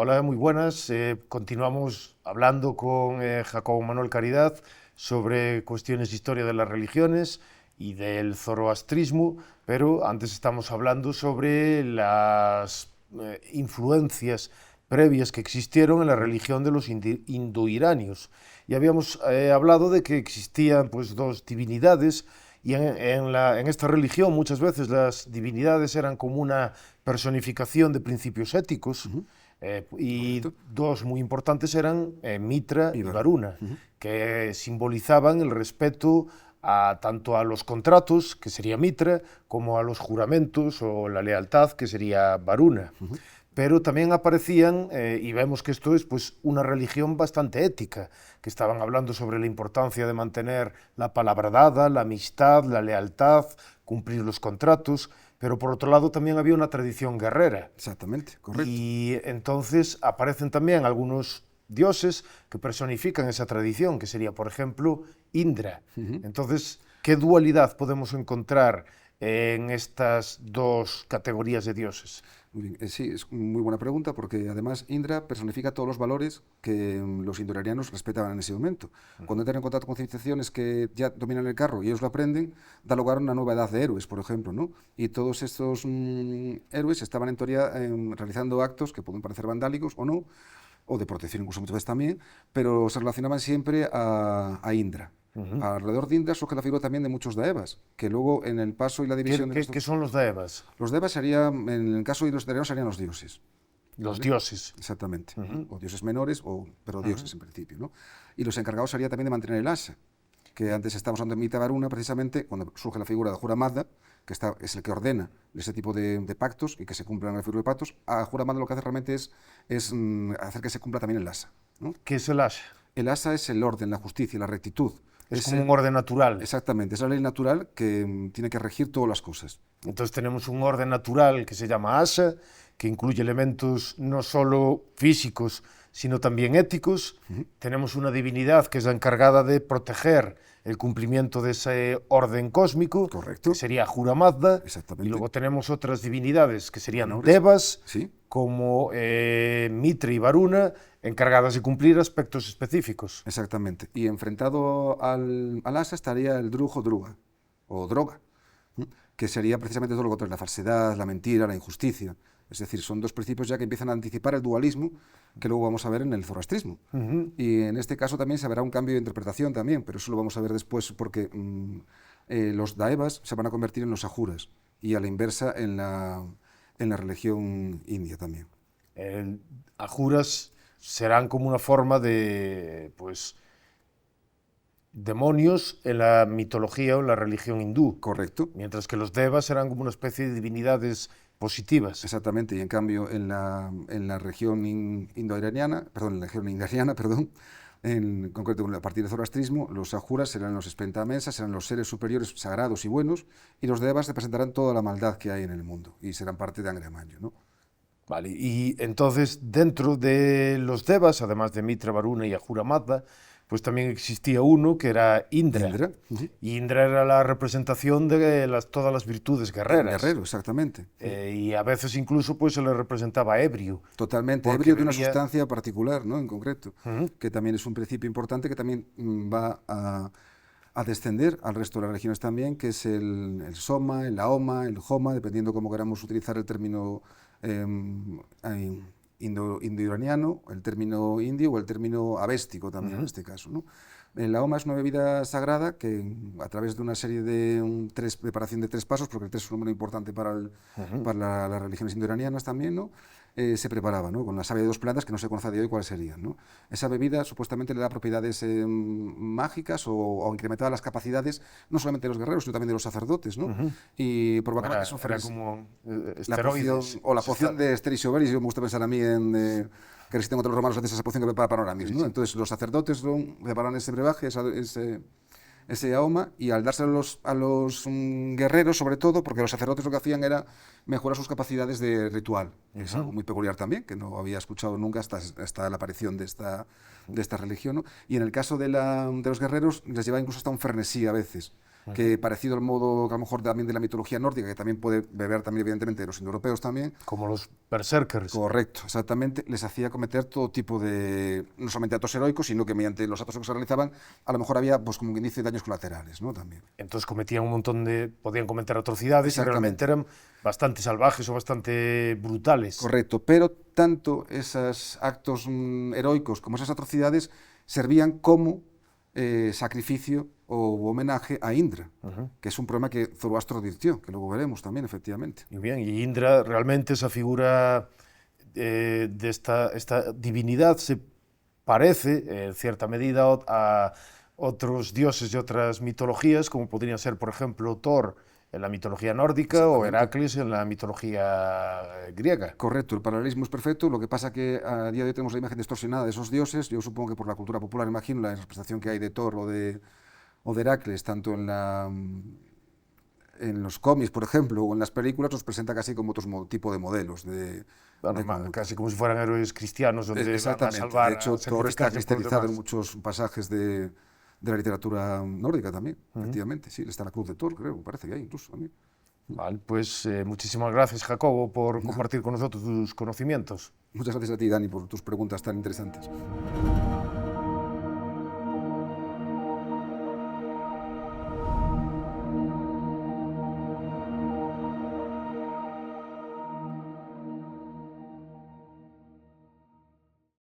Hola, muy buenas. Continuamos hablando con Jacobo Manuel Caridad sobre cuestiones de historia de las religiones y del zoroastrismo, pero antes estamos hablando sobre las influencias previas que existieron en la religión de los indoiranios. Y habíamos hablado de que existían pues dos divinidades y en esta religión muchas veces las divinidades eran como una personificación de principios éticos. Y Correcto. dos muy importantes eran Mitra Y y Varuna. Varuna, que simbolizaban el respeto tanto a los contratos, que sería Mitra, como a los juramentos o la lealtad, que sería Varuna. Pero también aparecían, y vemos que esto es pues, una religión bastante ética, que estaban hablando sobre la importancia de mantener la palabra dada, la amistad, la lealtad, cumplir los contratos, pero por otro lado también había una tradición guerrera. Exactamente, correcto. Y entonces aparecen también algunos dioses que personifican esa tradición, que sería, por ejemplo, Indra. Entonces, ¿qué dualidad podemos encontrar en estas dos categorías de dioses? Muy bien. Sí, es muy buena pregunta porque además Indra personifica todos los valores que los indoarianos respetaban en ese momento. Cuando entran en contacto con civilizaciones que ya dominan el carro y ellos lo aprenden, da lugar a una nueva edad de héroes, por ejemplo, ¿no? Y todos estos héroes estaban en teoría realizando actos que pueden parecer vandálicos o no, o de protección incluso muchas veces también, pero se relacionaban siempre a Indra. Alrededor de Indra surge la figura también de muchos Daevas, que luego en el paso y la división de ¿Qué son los Daevas? los Devas serían, en el caso de los italianos, serían los dioses. Los ¿Vale? dioses. Exactamente. O dioses menores, pero dioses en principio, ¿no? Y los encargados serían también de mantener el asa, que antes estábamos hablando de Mitra Varuna, precisamente, cuando surge la figura de Ahura Mazda, que es el que ordena ese tipo de pactos y que se cumplan el figura de pactos. A Ahura Mazda lo que hace realmente es hacer que se cumpla también el asa, ¿no? ¿Qué es el Asha? El asa es el orden, la justicia, la rectitud. Es como un orden natural. Exactamente, es la ley natural que tiene que regir todas las cosas. Entonces tenemos un orden natural que se llama Asha, que incluye elementos no solo físicos, sino también éticos. Tenemos una divinidad que es la encargada de proteger el cumplimiento de ese orden cósmico, Correcto. que sería Ahura Mazda. Exactamente. Y luego tenemos otras divinidades que serían Menores. Devas, Sí. como Mitra y Varuna, encargadas de cumplir aspectos específicos. Exactamente. Y enfrentado al asa estaría el drujo druga, o droga, que sería precisamente todo lo contrario, la falsedad, la mentira, la injusticia. Es decir, son dos principios ya que empiezan a anticipar el dualismo que luego vamos a ver en el zoroastrismo. Y en este caso también se verá un cambio de interpretación también, pero eso lo vamos a ver después porque los daevas se van a convertir en los ajuras y a la inversa en la religión india también. Ajuras serán como una forma de, pues, demonios en la mitología o en la religión hindú. Correcto. Mientras que los devas serán como una especie de divinidades positivas. Exactamente, y en cambio en la región indoiraniana, en concreto a partir del zoroastrismo, los ajuras serán los espentamensas, serán los seres superiores sagrados y buenos, y los devas representarán toda la maldad que hay en el mundo, y serán parte de Angra Mainyu, ¿no? Vale, y entonces dentro de los devas, además de Mitra, Varuna y Ahura Mazda, pues también existía uno que era Indra. Indra. Y Indra era la representación de todas las virtudes guerreras. Guerrero, exactamente. Y a veces incluso pues se le representaba ebrio. Totalmente, ebrio de una sustancia particular, ¿no? En concreto, que también es un principio importante que también va a descender al resto de las religiones también, que es el soma, el aoma, el homa, dependiendo cómo queramos utilizar el término indo-iraniano, el término indio o el término avéstico también en este caso, ¿no? La homa es una bebida sagrada que a través de una serie de preparación de 3 pasos, porque el 3 es un número importante para las religiones indoiranianas también, ¿no? Se preparaba, ¿no? Con la savia de 2 plantas que no se conoce a día de hoy cuáles serían, ¿no? Esa bebida supuestamente le da propiedades mágicas o incrementaba las capacidades no solamente de los guerreros, sino también de los sacerdotes, ¿no? Y provocaba que eso era como la poción de Asterix y Obelix, yo me gusta pensar a mí que resisten contra los romanos gracias a esa poción que prepara Panoramis, ¿no? Entonces los sacerdotes preparan ese brebaje, ese ahoma, y al dárselo a los guerreros, sobre todo, porque los sacerdotes lo que hacían era mejorar sus capacidades de ritual. Es algo muy peculiar también, que no había escuchado nunca hasta la aparición de esta religión, ¿no? Y en el caso de los guerreros, les lleva incluso hasta un frenesí a veces. que parecido al modo que a lo mejor también de la mitología nórdica, que también puede beber también evidentemente de los indoeuropeos también. Como los berserkers. Correcto, exactamente, les hacía cometer todo tipo de, no solamente actos heroicos, sino que mediante los actos que se realizaban, a lo mejor había, pues como quien dice, daños colaterales, ¿no? También. Entonces cometían un montón podían cometer atrocidades y realmente eran bastante salvajes o bastante brutales. Correcto, pero tanto esos actos heroicos como esas atrocidades servían como sacrificio o homenaje a Indra, que es un problema que Zoroastro advirtió, que luego veremos también, efectivamente. Muy bien, y Indra, realmente esa figura de esta divinidad se parece, en cierta medida, a otros dioses de otras mitologías, como podrían ser, por ejemplo, Thor en la mitología nórdica o Heracles en la mitología griega. Correcto, el paralelismo es perfecto, lo que pasa que a día de hoy tenemos la imagen distorsionada de esos dioses, yo supongo que por la cultura popular, imagino, la representación que hay de Thor o de Heracles, tanto en los cómics, por ejemplo, o en las películas, nos presenta casi como otro tipo de modelos. Casi como si fueran héroes cristianos donde van a salvar. De hecho, Thor está cristianizado en muchos pasajes de la literatura nórdica también, efectivamente. Sí, está la cruz de Thor, creo, parece que hay incluso también. Vale, pues muchísimas gracias, Jacobo, por compartir con nosotros tus conocimientos. Muchas gracias a ti, Dani, por tus preguntas tan interesantes.